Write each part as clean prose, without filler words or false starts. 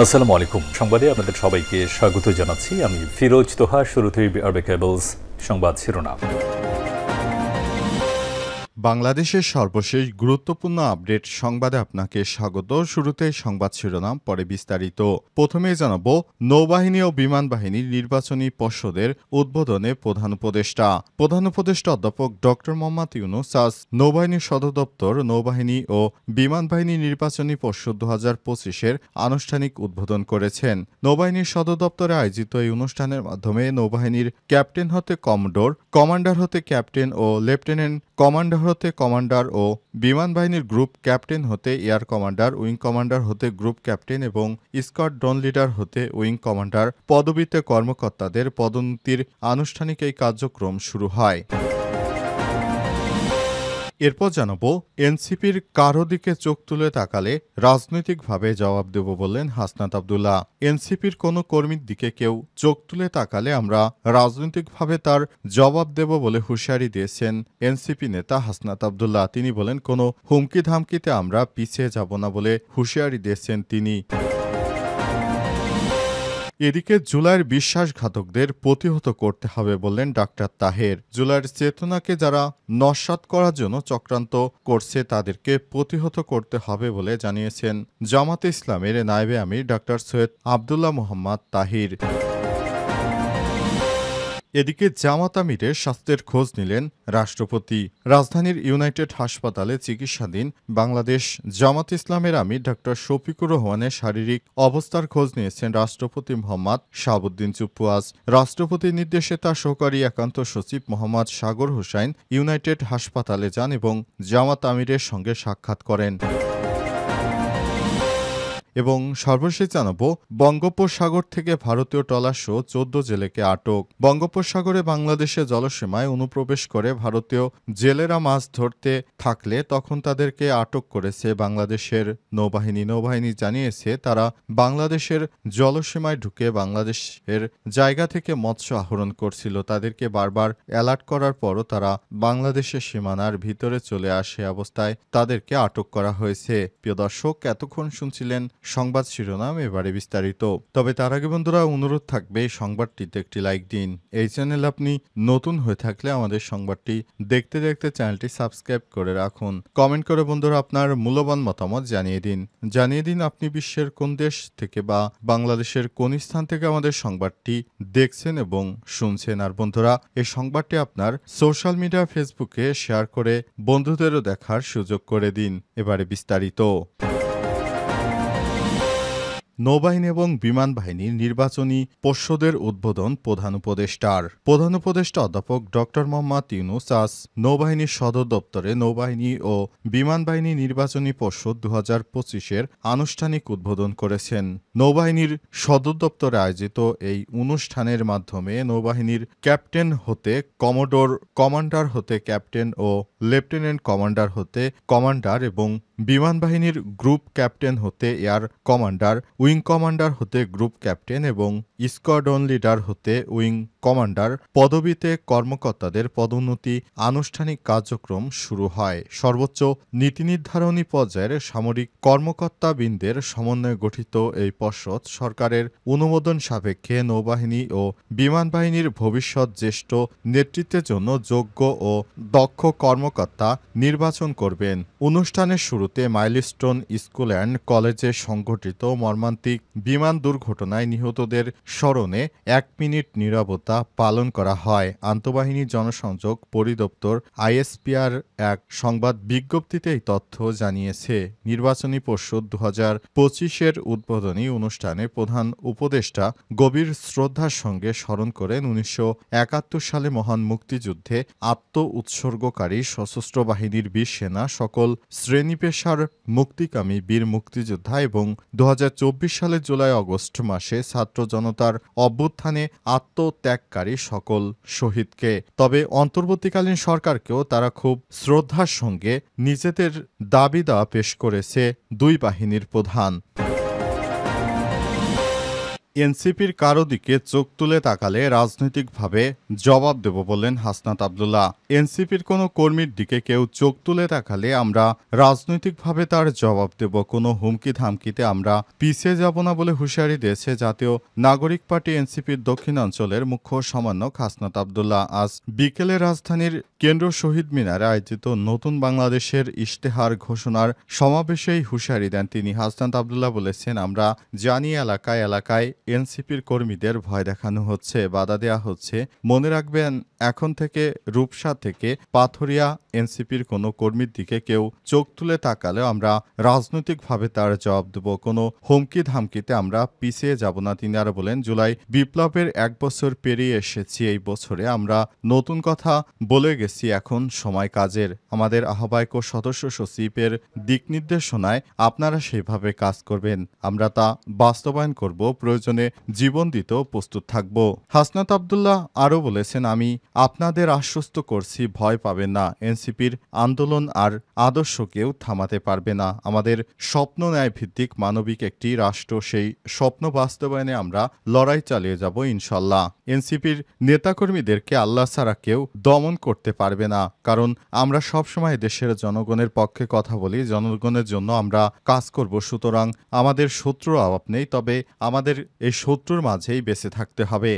আসসালামু আলাইকুম। সংবাদে আপনাদের সবাইকে স্বাগত জানাচ্ছি। আমি ফিরোজ তোহা। শুরুতেই আরবে কেবলস সংবাদ শিরোনাম। বাংলাদেশের সর্বশেষ গুরুত্বপূর্ণ আপডেট সংবাদে আপনাকে স্বাগত। শুরুতে সংবাদ শিরোনাম, পরে বিস্তারিত। প্রথমেই জানাব, নৌবাহিনী ও বিমান বাহিনীর নির্বাচনী পর্ষদের উদ্বোধনে প্রধান উপদেষ্টা অধ্যাপক ড মোহাম্মদ ইউনূস আজ নৌবাহিনীর সদর দপ্তর নৌবাহিনী ও বিমান বাহিনী নির্বাচনী পর্ষদ 2025-এর আনুষ্ঠানিক উদ্বোধন করেছেন। নৌবাহিনীর সদর দপ্তরে আয়োজিত এই অনুষ্ঠানের মাধ্যমে নৌবাহিনীর ক্যাপ্টেন হতে কমোডোর, কমান্ডার হতে ক্যাপ্টেন ও লেফটেন্যান্ট কমান্ডার হতে কমান্ডার ও বিমান বাহিনীর গ্রুপ ক্যাপ্টেন হতে এয়ার কমান্ডার, উইং কমান্ডার হতে গ্রুপ ক্যাপ্টেন এবং স্কোয়াড্রন লিডার হতে উইং কমান্ডার পদবিতে কর্মকর্তাদের পদোন্নতির আনুষ্ঠানিক এই কার্যক্রম শুরু হয়। এরপর জানাবো, এনসিপির কারো দিকে চোখ তুলে তাকালে রাজনৈতিকভাবে জবাব দেব বললেন হাসনাত আব্দুল্লাহ। এনসিপির কোনো কর্মীর দিকে কেউ চোখ তুলে তাকালে আমরা রাজনৈতিকভাবে তার জবাব দেব বলে হুঁশিয়ারি দিয়েছেন এনসিপি নেতা হাসনাত আব্দুল্লাহ। তিনি বলেন, কোনো হুমকি ধামকিতে আমরা পিছিয়ে যাব না বলে হুঁশিয়ারি দিয়েছেন তিনি। এদিকে জুলাইয়ের বিশ্বাসঘাতকদের প্রতিহত করতে হবে বললেন ডাক্তার তাহের। জুলাইয়ের চেতনাকে যারা নস্যাৎ করার জন্য চক্রান্ত করছে তাদেরকে প্রতিহত করতে হবে বলে জানিয়েছেন জামাতে ইসলামের নায়েবে আমির ডাক্তার সৈয়দ আবদুল্লাহ মোহাম্মদ তাহির। এদিকে জামাত আমিরের স্বাস্থ্যের খোঁজ নিলেন রাষ্ট্রপতি। রাজধানীর ইউনাইটেড হাসপাতালে চিকিৎসাধীন বাংলাদেশ জামাত ইসলামের আমির ডাক্তার শফিকুর রহমানের শারীরিক অবস্থার খোঁজ নিয়েছেন রাষ্ট্রপতি মোহাম্মদ শাহাবুদ্দিন চুপ্পু। আজ রাষ্ট্রপতির নির্দেশে তার সহকারী একান্ত সচিব মোহাম্মদ সাগর হোসাইন ইউনাইটেড হাসপাতালে যান এবং জামাত আমিরের সঙ্গে সাক্ষাৎ করেন। এবং সর্বশেষ জানাব, বঙ্গোপসাগর থেকে ভারতীয় ট্রলারসহ 14 জেলেকে আটক। বঙ্গোপসাগরে বাংলাদেশের জলসীমায় অনুপ্রবেশ করে ভারতীয় জেলেরা মাছ ধরতে থাকলে তখন তাদেরকে আটক করেছে বাংলাদেশের নৌবাহিনী। নৌবাহিনী জানিয়েছে তারা বাংলাদেশের জলসীমায় ঢুকে বাংলাদেশের জায়গা থেকে মৎস্য আহরণ করছিল। তাদেরকে বারবার অ্যালার্ট করার পরও তারা বাংলাদেশের সীমানার ভিতরে চলে আসে অবস্থায় তাদেরকে আটক করা হয়েছে। প্রিয় দর্শক, এতক্ষণ শুনছিলেন সংবাদ শিরোনাম, এবারে বিস্তারিত। তবে তার আগে বন্ধুরা, অনুরোধ থাকবে এই সংবাদটিতে একটি লাইক দিন। এই চ্যানেল আপনি নতুন হয়ে থাকলে আমাদের সংবাদটি দেখতে দেখতে চ্যানেলটি সাবস্ক্রাইব করে রাখুন। কমেন্ট করে বন্ধুরা আপনার মূল্যবান মতামত জানিয়ে দিন আপনি বিশ্বের কোন দেশ থেকে বা বাংলাদেশের কোন স্থান থেকে আমাদের সংবাদটি দেখছেন এবং শুনছেন। আর বন্ধুরা, এই সংবাদটি আপনার সোশ্যাল মিডিয়া ফেসবুকে শেয়ার করে বন্ধুদেরও দেখার সুযোগ করে দিন। এবারে বিস্তারিত। নৌবাহিনী এবং বিমান বাহিনীর নির্বাচনী পর্ষদের উদ্বোধন প্রধান উপদেষ্টা অধ্যাপক ড মোহাম্মদ ইউনূস আজ নৌবাহিনীর সদর দপ্তরে নৌবাহিনী ও বিমান বাহিনী নির্বাচনী পর্ষদ 2025-এর আনুষ্ঠানিক উদ্বোধন করেছেন। নৌবাহিনীর সদর দপ্তরে আয়োজিত এই অনুষ্ঠানের মাধ্যমে নৌবাহিনীর ক্যাপ্টেন হতে কমোডোর, কমান্ডার হতে ক্যাপ্টেন ও লেফটেন্যান্ট কমান্ডার হতে কমান্ডার এবং বিমান বাহিনীর গ্রুপ ক্যাপ্টেন হতে এয়ার কমান্ডার, উইং কমান্ডার হতে গ্রুপ ক্যাপ্টেন এবং স্কোয়াড্রন লিডার হতে উইং কমান্ডার পদবিতে কর্মকর্তাদের পদোন্নতি আনুষ্ঠানিক কার্যক্রম শুরু হয়। সর্বোচ্চ নীতি নির্ধারণী পর্যায়ের সামরিক কর্মকর্তাবৃন্দের সমন্বয়ে গঠিত এই পর্ষদ সরকারের অনুমোদন সাপেক্ষে নৌবাহিনী ও বিমান বাহিনীর ভবিষ্যৎ জ্যেষ্ঠ নেতৃত্বের জন্য যোগ্য ও দক্ষ কর্মকর্তা নির্বাচন করবেন। অনুষ্ঠানের শুরুতে মাইলস্টোন স্কুল অ্যান্ড কলেজে সংঘটিত মর্মান্তিক বিমান দুর্ঘটনায় নিহতদের স্মরণে 1 মিনিট নীরবতা পালন করা হয়। আন্তঃবাহিনী জনসংযোগ পরিদপ্তর আইএসপিআর এক সংবাদ বিজ্ঞপ্তিতে এই তথ্য জানিয়েছে। নির্বাচনী পর্ষদ 2025-এর উদ্বোধনী অনুষ্ঠানে প্রধান উপদেষ্টা গভীর শ্রদ্ধার সঙ্গে স্মরণ করেন 1971 সালে মহান মুক্তিযুদ্ধে উৎসর্গকারী সশস্ত্র বাহিনীর বীর সেনা, সকল শ্রেণী পেশার মুক্তিকামী বীর মুক্তিযোদ্ধা এবং 2024 সালের জুলাই আগস্ট মাসে ছাত্র জনতার অভ্যুত্থানে আত্মত্যাগকারী সকল শহীদকে। তবে অন্তর্বর্তীকালীন সরকারকেও তারা খুব শ্রদ্ধার সঙ্গে নিজেদের দাবি দাওয়া পেশ করেছে দুই বাহিনীর প্রধান। এনসিপির কারো দিকে চোখ তুলে তাকালে রাজনৈতিকভাবে জবাব দেব বললেন হাসনাত আব্দুল্লাহ। এনসিপির কোনো কর্মীর দিকে কেউ চোখ তুলে তাকালে আমরা রাজনৈতিকভাবে তার জবাব দেব। কোনো হুমকি ধামকিতে আমরা পিছিয়ে যাব না বলে হুঁশিয়ারি দিয়েছে জাতীয় নাগরিক পার্টি এনসিপির দক্ষিণাঞ্চলের মুখ্য সমন্বয়ক হাসনাত আব্দুল্লাহ। আজ বিকেলে রাজধানীর কেন্দ্র শহীদ মিনারে আয়োজিত নতুন বাংলাদেশের ইশতেহার ঘোষণার সমাবেশেই হুঁশিয়ারি দেন তিনি। হাসনাত আব্দুল্লাহ বলেছেন, আমরা জানি এলাকায় এলাকায় এনসিপির কর্মীদের ভয় দেখানো হচ্ছে, বাধা দেওয়া হচ্ছে। মনে রাখবেন, এখন থেকে রূপসা থেকে পাথরিয়া এনসিপির কোনো কর্মীর দিকে কেউ চোখ তুলে তাকালেও আমরা রাজনৈতিকভাবে তার জবাব দেব। কোনো হুমকি ধামকিতে আমরা পিছিয়ে যাব না। তিনি আরো বলেন, জুলাই বিপ্লবের 1 বছর পেরিয়ে এসেছি। এই বছরে আমরা নতুন কথা বলে গেছি, এখন সময় কাজের। আমাদের আহ্বায়ক ও সদস্য সচিবের দিক নির্দেশনায় আপনারা সেইভাবে কাজ করবেন, আমরা তা বাস্তবায়ন করব, প্রয়োজনে জীবন দিতেও প্রস্তুত থাকব। হাসনাত আব্দুল্লাহ আরও বলেছেন, আমি আপনাদের আশ্বস্ত করছি, ভয় পাবেন না। এনসিপির আন্দোলন আর আদর্শ কেউ থামাতে পারবে না। আমাদের স্বপ্ন ন্যায় ভিত্তিক মানবিক একটি রাষ্ট্র, সেই স্বপ্ন বাস্তবায়নে আমরা লড়াই চালিয়ে যাব ইনশাল্লাহ। এনসিপির নেতাকর্মীদেরকে আল্লাহ ছাড়া কেউ দমন করতে পারবে না, কারণ আমরা সবসময় দেশের জনগণের পক্ষে কথা বলি, জনগণের জন্য আমরা কাজ করব। সুতরাং আমাদের শত্রুর অভাব নেই, তবে আমাদের এই শত্রুর মাঝেই বেঁচে থাকতে হবে।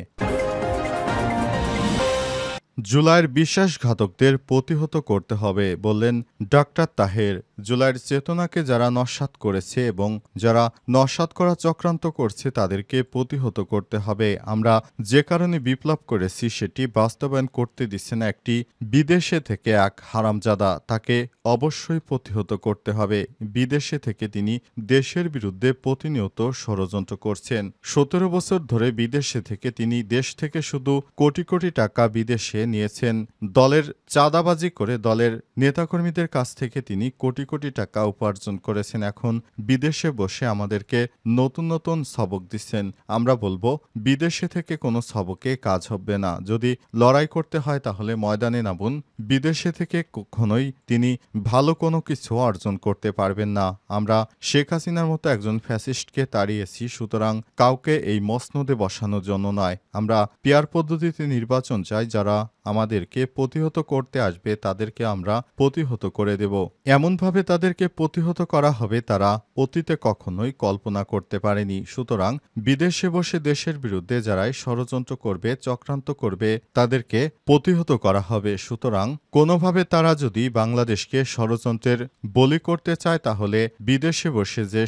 জুলাইয়ের বিশ্বাসঘাতকদের প্রতিহত করতে হবে বললেন ডাক্তার তাহের। জুলাইয়ের চেতনাকে যারা নস্যাৎ করেছে এবং যারা নস্যাৎ করা চক্রান্ত করছে তাদেরকে প্রতিহত করতে হবে। আমরা যে কারণে বিপ্লব করেছি সেটি বাস্তবায়ন করতে দিচ্ছে না একটি বিদেশে থেকে এক হারামজাদা, তাকে অবশ্যই প্রতিহত করতে হবে। বিদেশে থেকে তিনি দেশের বিরুদ্ধে প্রতিনিয়ত ষড়যন্ত্র করছেন। 17 বছর ধরে বিদেশে থেকে তিনি দেশ থেকে শুধু কোটি কোটি টাকা বিদেশে নিয়েছেন। দলের চাঁদাবাজি করে দলের নেতাকর্মীদের কাছ থেকে তিনি কোটি কোটি টাকা উপার্জন করেছেন। এখন বিদেশে বসে আমাদেরকে নতুন নতুন সবক দিচ্ছেন। আমরা বলবো, বিদেশে থেকে কোনো সবকে কাজ হবে না। যদি লড়াই করতে হয় তাহলে ময়দানে নামুন। বিদেশে থেকে কখনোই তিনি ভালো কোনো কিছু অর্জন করতে পারবেন না। আমরা শেখ হাসিনার মতো একজন ফ্যাসিস্টকে তাড়িয়েছি, সুতরাং কাউকে এই মসনদে বসানোর জন্য নয়। আমরা পিয়ার পদ্ধতিতে নির্বাচন চাই। যারা আমাদেরকে প্রতিহত করতে আসবে তাদেরকে আমরা প্রতিহত করে দেব। এমনভাবে তাদেরকে প্রতিহত করা হবে তারা অতীতে কখনোই কল্পনা করতে পারেনি। সুতরাং বিদেশে বসে দেশের বিরুদ্ধে যারাই ষড়যন্ত্র করবে, চক্রান্ত করবে, তাদেরকে প্রতিহত করা হবে। সুতরাং কোনোভাবে তারা যদি বাংলাদেশকে ষড়যন্ত্রের বলি করতে চায় তাহলে বিদেশে বসে যে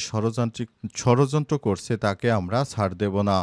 ষড়যন্ত্র করছে তাকে আমরা ছাড় দেব না।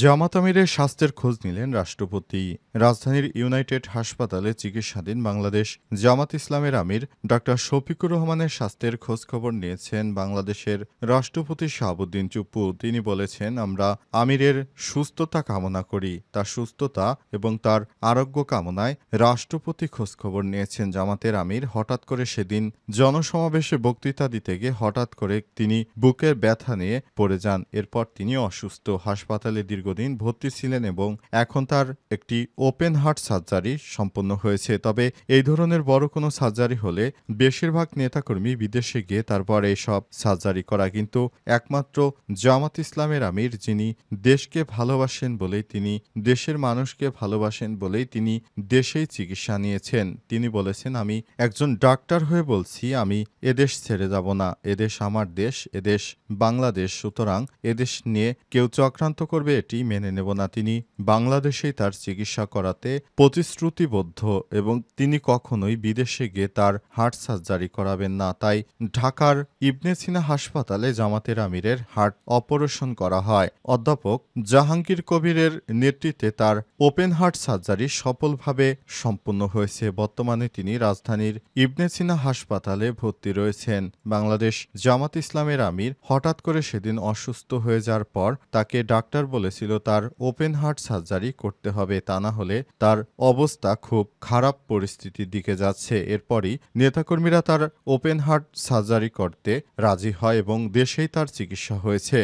জামাত আমিরের স্বাস্থ্যের খোঁজ নিলেন রাষ্ট্রপতি। রাজধানীর ইউনাইটেড হাসপাতালে চিকিৎসাধীন বাংলাদেশ জামাত ইসলামের আমির ডা. শফিকুর রহমানের স্বাস্থ্যের খোঁজখবর নিয়েছেন বাংলাদেশের রাষ্ট্রপতি শাহাবুদ্দিন চুপ্পু। তিনি বলেছেন, আমরা আমিরের সুস্থতা কামনা করি। তার সুস্থতা এবং তার আরোগ্য কামনায় রাষ্ট্রপতি খোঁজখবর নিয়েছেন। জামাতের আমির হঠাৎ করে সেদিন জনসমাবেশে বক্তৃতা দিতে গিয়ে হঠাৎ করে তিনি বুকের ব্যথা নিয়ে পড়ে যান। এরপর তিনি অসুস্থ, হাসপাতালে দীর্ঘদিন ভর্তি ছিলেন এবং এখন তার একটি ওপেন হার্ট সার্জারি সম্পন্ন হয়েছে। তবে এই ধরনের বড় কোনো সার্জারি হলে বেশিরভাগ নেতাকর্মী বিদেশে গিয়ে তারপর এইসব সার্জারি করা, কিন্তু একমাত্র জামাত ইসলামের আমির যিনি দেশকে ভালোবাসেন বলেই, তিনি দেশের মানুষকে ভালোবাসেন বলেই তিনি দেশেই চিকিৎসা নিয়েছেন। তিনি বলেছেন, আমি একজন ডাক্তার হয়ে বলছি, আমি এদেশ ছেড়ে যাব না। এদেশ আমার দেশ, এদেশ বাংলাদেশ। সুতরাং এদেশ নিয়ে কেউ চক্রান্ত করবে এটি মেনে নেব না। তিনি বাংলাদেশেই তার চিকিৎসা করাতে প্রতিশ্রুতিবদ্ধ এবং তিনি কখনোই বিদেশে গিয়ে তার হার্ট সার্জারি করাবেন না। তাই ঢাকার ইবনে সিনা হাসপাতালে জামাতের আমিরের হার্ট অপারেশন করা হয়। অধ্যাপক জাহাঙ্গীর কবিরের নেতৃত্বে তার ওপেন হার্ট সার্জারি সফলভাবে সম্পন্ন হয়েছে। বর্তমানে তিনি রাজধানীর ইবনে সিনা হাসপাতালে ভর্তি রয়েছেন। বাংলাদেশ জামাত ইসলামের আমির হঠাৎ করে সেদিন অসুস্থ হয়ে যাওয়ার পর তাকে ডাক্তার বলেছিল তার ওপেন হার্ট সার্জারি করতে হবে, তা না হলে তার অবস্থা খুব খারাপ পরিস্থিতির দিকে যাচ্ছে। এরপরই নেতাকর্মীরা তার ওপেন হার্ট সার্জারি করতে রাজি হয় এবং দেশেই তার চিকিৎসা হয়েছে।